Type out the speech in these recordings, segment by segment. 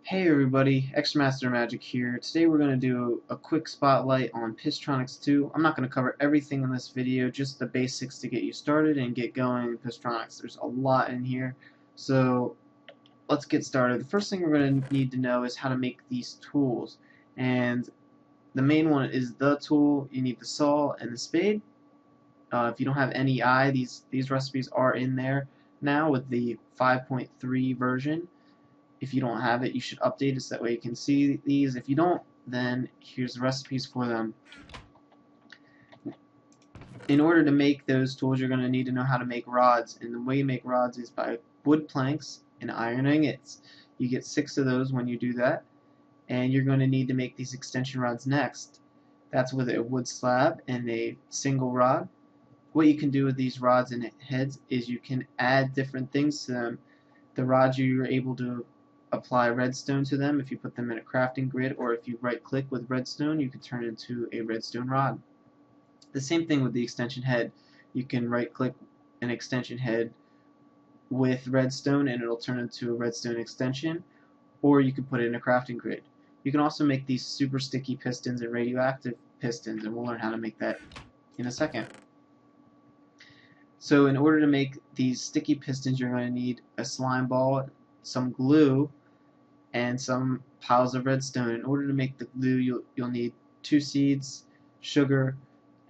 Hey everybody, Extra Master Magic here. Today we're going to do a quick spotlight on Pistronics 2. I'm not going to cover everything in this video, just the basics to get you started and get going in Pistronics. There's a lot in here, so let's get started. The first thing we're going to need to know is how to make these tools. And the main one is the tool. You need the saw and the spade. If you don't have any these recipes are in there now with the 5.3 version. If you don't have it, you should update it so that way you can see these. If you don't, then here's the recipes for them. In order to make those tools, you're going to need to know how to make rods, and the way you make rods is by wood planks and iron ingots. You get 6 of those when you do that, and you're going to need to make these extension rods next. That's with a wood slab and a single rod. What you can do with these rods and heads is you can add different things to them. The rods, you're able to apply redstone to them if you put them in a crafting grid, or if you right click with redstone you can turn it into a redstone rod. The same thing with the extension head. You can right click an extension head with redstone and it'll turn into a redstone extension, or you can put it in a crafting grid. You can also make these super sticky pistons and radioactive pistons, and we'll learn how to make that in a second. So in order to make these sticky pistons, you're going to need a slime ball, some glue, and some piles of redstone. In order to make the glue, you'll need 2 seeds, sugar,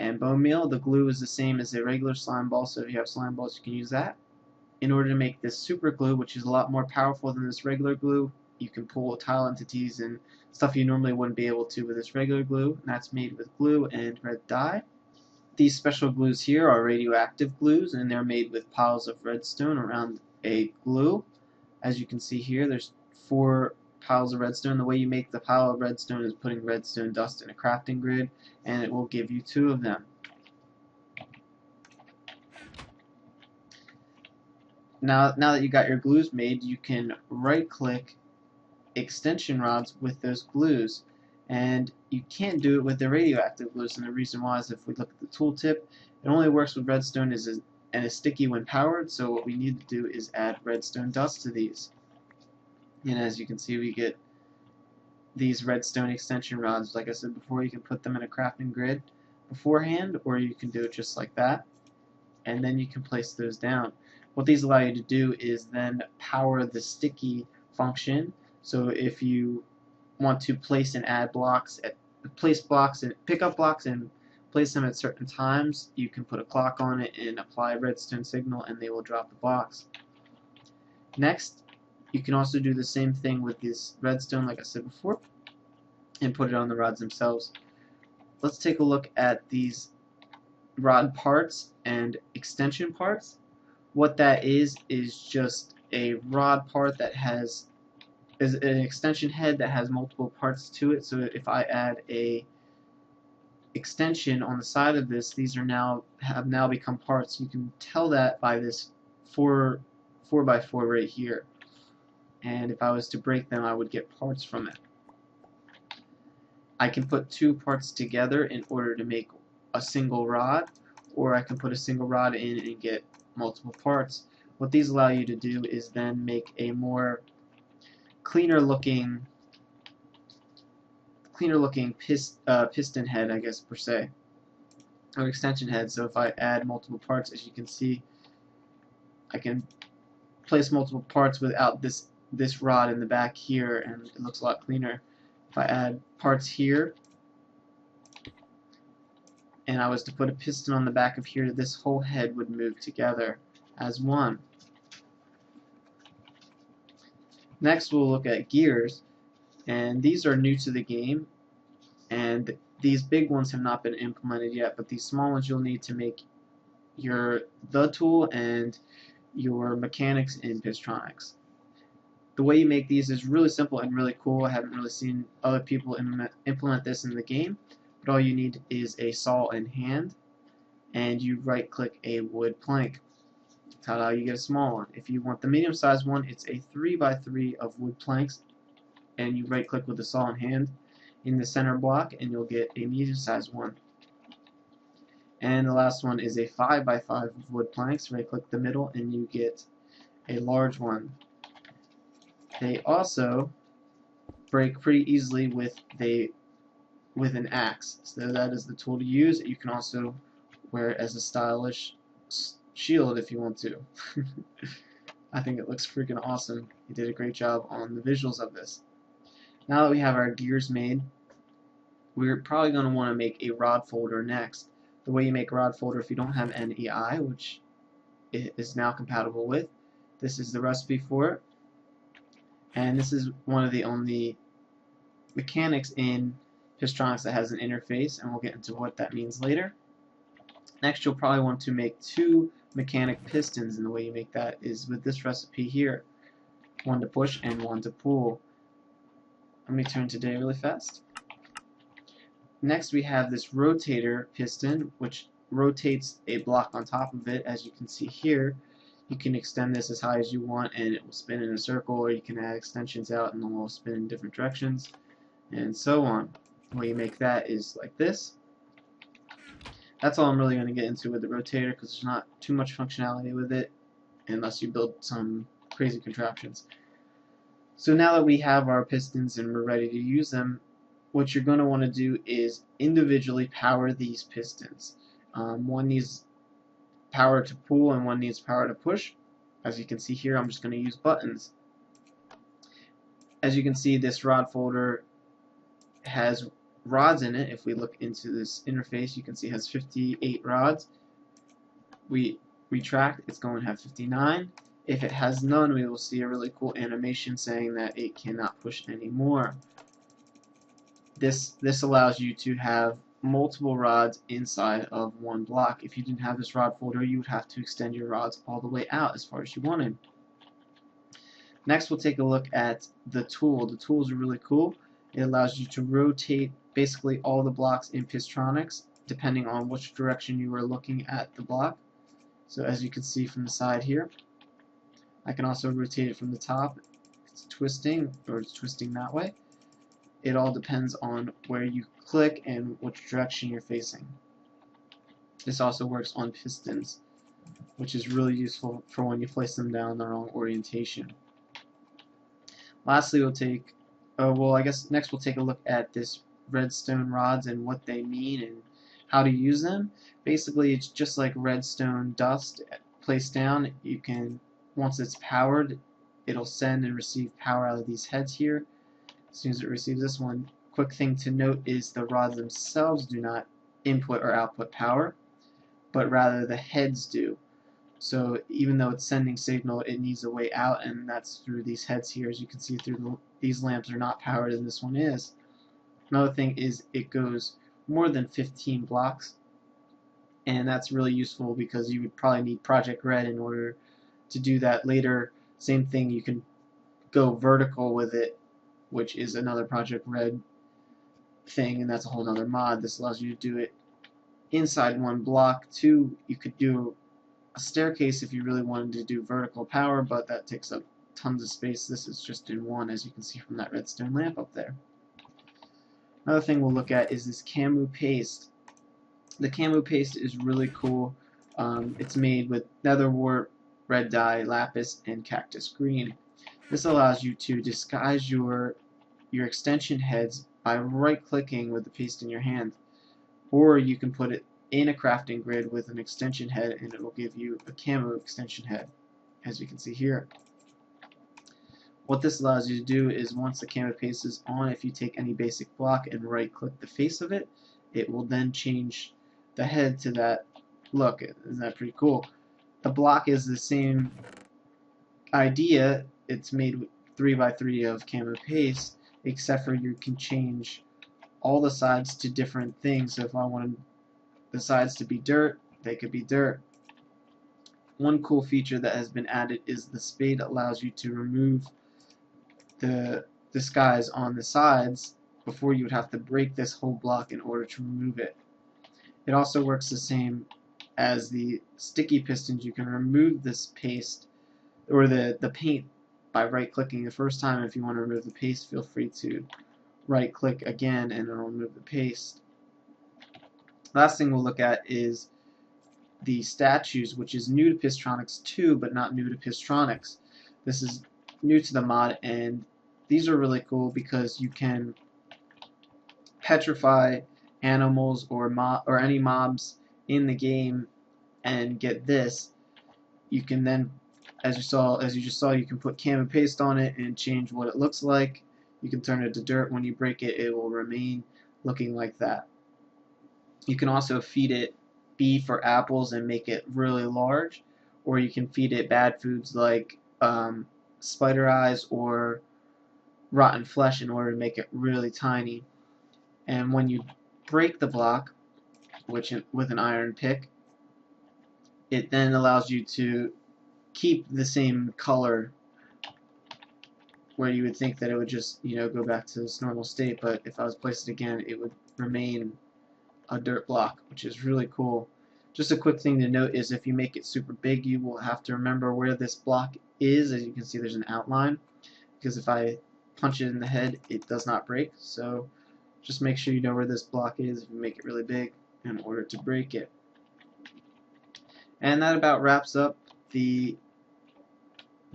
and bone meal. The glue is the same as a regular slime ball, so if you have slime balls, you can use that. In order to make this super glue, which is a lot more powerful than this regular glue, you can pull tile entities and stuff you normally wouldn't be able to with this regular glue, and that's made with glue and red dye. These special glues here are radioactive glues, and they're made with piles of redstone around a glue. As you can see here, there's 4 piles of redstone. The way you make the pile of redstone is putting redstone dust in a crafting grid, and it will give you 2 of them. Now that you got your glues made, you can right click extension rods with those glues, and you can't do it with the radioactive glues, and the reason why is if we look at the tooltip, it only works with redstone and is sticky when powered, so what we need to do is add redstone dust to these. And as you can see, we get these redstone extension rods. Like I said before, you can put them in a crafting grid beforehand, or you can do it just like that, and then you can place those down. What these allow you to do is then power the sticky function. So if you want to place and add blocks, pick up blocks and place them at certain times, you can put a clock on it and apply a redstone signal, and they will drop the blocks. Next, you can also do the same thing with this redstone, like I said before, and put it on the rods themselves. Let's take a look at these rod parts and extension parts. What that is just a rod part that is an extension head that has multiple parts to it. So if I add a extension on the side of this, these have now become parts. You can tell that by this 4x4 right here. And if I was to break them, I would get parts from it. I can put 2 parts together in order to make a single rod, or I can put a single rod in and get multiple parts. What these allow you to do is then make a more cleaner looking piston head, I guess, per se, or extension head. So if I add multiple parts, as you can see, I can place multiple parts without this rod in the back here, and it looks a lot cleaner. If I add parts here and I was to put a piston on the back of here, this whole head would move together as one. Next, we'll look at gears, and these are new to the game, and these big ones have not been implemented yet, but these small ones you'll need to make the tool and your mechanics in Pistronics. The way you make these is really simple and really cool. I haven't really seen other people implement this in the game, but all you need is a saw in hand, and you right click a wood plank. That's how you get a small one. If you want the medium sized one, it's a 3x3 of wood planks, and you right click with the saw in hand in the center block, and you'll get a medium sized one. And the last one is a 5x5 of wood planks. Right click the middle and you get a large one. They also break pretty easily with an axe. So that is the tool to use. You can also wear it as a stylish shield if you want to. I think it looks freaking awesome. He did a great job on the visuals of this. Now that we have our gears made, we're probably going to want to make a rod folder next. The way you make a rod folder, if you don't have NEI, which it is now compatible with, this is the recipe for it. And this is one of the only mechanics in Pistronics that has an interface, and we'll get into what that means later. Next, you'll probably want to make 2 mechanic pistons, and the way you make that is with this recipe here. One to push and one to pull. Let me turn to day really fast. Next, we have this rotator piston, which rotates a block on top of it. As you can see here, you can extend this as high as you want and it will spin in a circle, or you can add extensions out and it will spin in different directions, and so on. The way you make that is like this. That's all I'm really going to get into with the rotator, because there's not too much functionality with it unless you build some crazy contraptions. So now that we have our pistons and we're ready to use them, what you're going to want to do is individually power these pistons. One needs power to pull and one needs power to push. As you can see here, I'm just going to use buttons. As you can see, this rod folder has rods in it. If we look into this interface, you can see it has 58 rods. We retract, it's going to have 59. If it has none, we will see a really cool animation saying that it cannot push anymore. This allows you to have multiple rods inside of one block. If you didn't have this rod folder, you would have to extend your rods all the way out as far as you wanted. Next, we'll take a look at the tool. The tools are really cool. It allows you to rotate basically all the blocks in Pistronics depending on which direction you are looking at the block. So as you can see from the side here, I can also rotate it from the top. It's twisting, or it's twisting that way. It all depends on where you click and which direction you're facing. This also works on pistons, which is really useful for when you place them down in the wrong orientation. Lastly, we'll take, I guess next we'll take a look at this redstone rods and what they mean and how to use them. Basically, it's just like redstone dust placed down. You can, once it's powered, it'll send and receive power out of these heads here. As soon as it receives this one, quick thing to note is the rods themselves do not input or output power, but rather the heads do. So even though it's sending signal, it needs a way out, and that's through these heads here. As you can see, these lamps are not powered, and this one is. Another thing is it goes more than 15 blocks, and that's really useful because you would probably need Project Red in order to do that later. Same thing, you can go vertical with it, which is another Project Red thing, and that's a whole other mod. This allows you to do it inside one block. Two, you could do a staircase if you really wanted to do vertical power, but that takes up tons of space. This is just in one, as you can see from that redstone lamp up there. Another thing we'll look at is this Camu paste. The Camu paste is really cool. It's made with nether wart, red dye, lapis, and cactus green. This allows you to disguise your extension heads by right-clicking with the paste in your hand, or you can put it in a crafting grid with an extension head and it will give you a Camu extension head, as you can see here. What this allows you to do is once the Camu paste is on, if you take any basic block and right-click the face of it, it will then change the head to that look. Isn't that pretty cool? The block is the same idea. It's made with 3x3 of Camu paste, except for you can change all the sides to different things. So if I wanted the sides to be dirt, they could be dirt. One cool feature that has been added is the spade allows you to remove the disguise on the sides before you would have to break this whole block in order to remove it. It also works the same as the sticky pistons. You can remove this paste or the paint by right-clicking the first time. If you want to remove the paste, feel free to right-click again and it'll remove the paste. Last thing we'll look at is the statues, which is new to Pistronics 2, but not new to Pistronics. This is new to the mod, and these are really cool because you can petrify animals or any mobs in the game and get this. You can then, as you just saw, you can put cam and paste on it and change what it looks like. You can turn it to dirt. When you break it, it will remain looking like that. You can also feed it beef or apples and make it really large, or you can feed it bad foods like spider eyes or rotten flesh in order to make it really tiny. And when you break the block, with an iron pick, it then allows you to keep the same color, where you would think that it would just, go back to its normal state, but if I was to place it again, it would remain a dirt block, which is really cool. Just a quick thing to note is if you make it super big, you will have to remember where this block is. As you can see, there's an outline, because if I punch it in the head, it does not break. So just make sure you know where this block is if you make it really big in order to break it. And that about wraps up the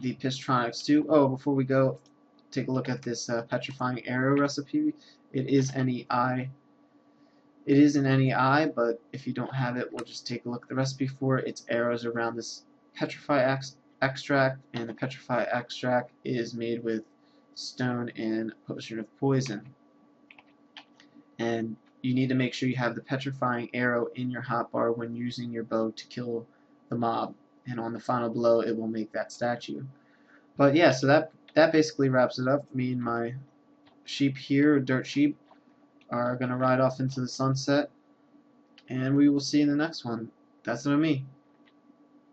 Pistronics 2. Oh, before we go, take a look at this petrifying arrow recipe. It is NEI. It is an NEI, but if you don't have it, we'll just take a look at the recipe for it. It's arrows around this petrify extract, and the petrify extract is made with stone and potion of poison. And you need to make sure you have the petrifying arrow in your hotbar when using your bow to kill the mob, and on the final blow it will make that statue. But yeah, so that basically wraps it up. Me and my sheep here, dirt sheep, are gonna ride off into the sunset, and we will see you in the next one. That's it on me.